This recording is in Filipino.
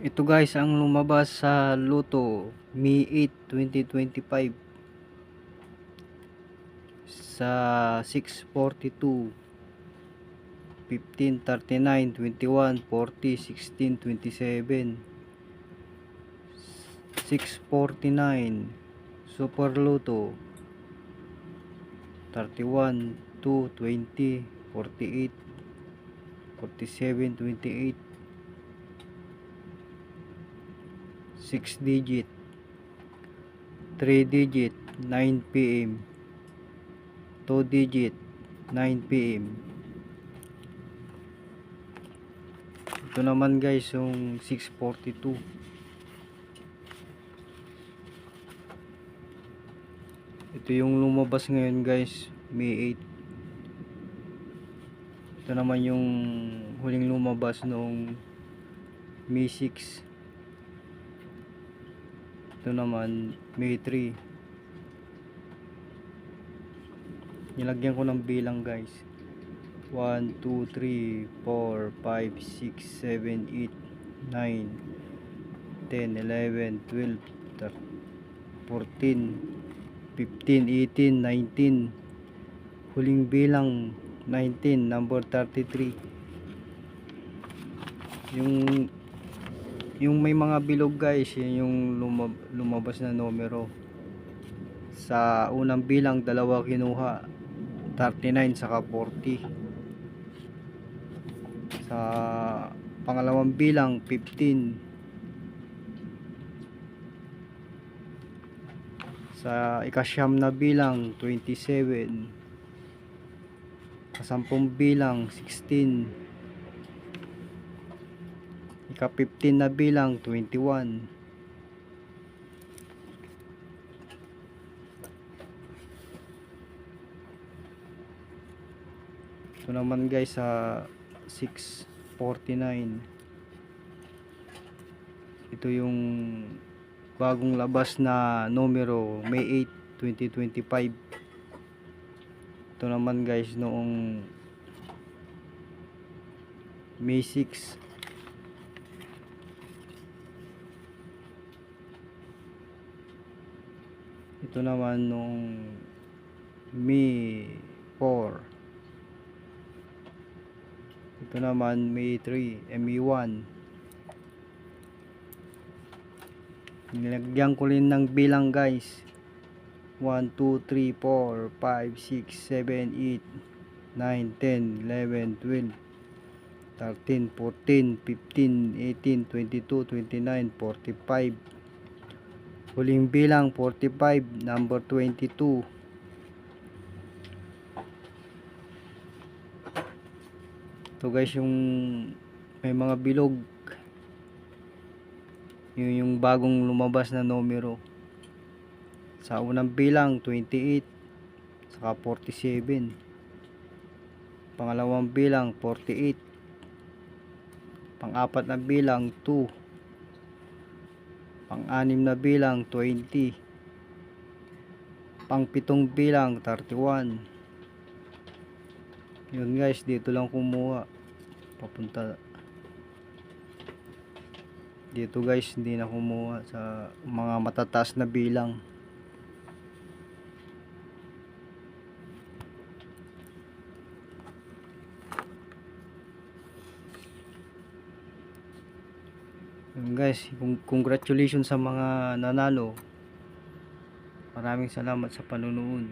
Ito guys ang lumabas sa Luto May 8, 2025 sa 6:42, 15:39, 21, 40, 16, 27, 6:49 Super Luto 31, 2, 20, 48, 47, 28, 6 digit, 3 digit, 9 PM, 2 digit, 9 PM. Ito naman guys yung 6:42. Ito yung lumabas ngayon guys, May 8. Ito naman yung huling lumabas noong May 6. Ito naman May 3. Nilagyan ko ng bilang guys. 1, 2, 3, 4, 5, 6, 7, 8, 9, 10, 11, 12, 14, 15, 18, 19. Huling bilang 19, number 33. Yung may mga bilog guys, yun yung lumabas na numero. Sa unang bilang dalawa kinuha, 39 saka 40. Sa pangalawang bilang 15. Sa ikasyam na bilang 27. Sa sampung bilang 16. Ika-15 na bilang 21. Ito naman guys sa 6:49. Ito yung bagong labas na numero, May 8, 2025. Ito naman guys noong May 6. Ito naman noong May 4. Ito naman May 3, May 1. Nilagyan ko rin ng bilang guys. 1, 2, 3, 4, 5, 6, 7, 8, 9, 10, 11, 12, 13, 14, 15, 18, 22, 29, 45. Huling bilang 45, number 22. Ito guys yung may mga bilog. Yun yung bagong lumabas na numero. Sa unang bilang 28 saka 47. Pangalawang bilang 48. Pang-apat na bilang 2. Pang-anim na bilang 20. Pang-pitong bilang 31. Yun guys, dito lang kumuha. Papunta dito guys, hindi na kumuha sa mga matataas na bilang. Yun guys, congratulations sa mga nanalo. Maraming salamat sa panonood.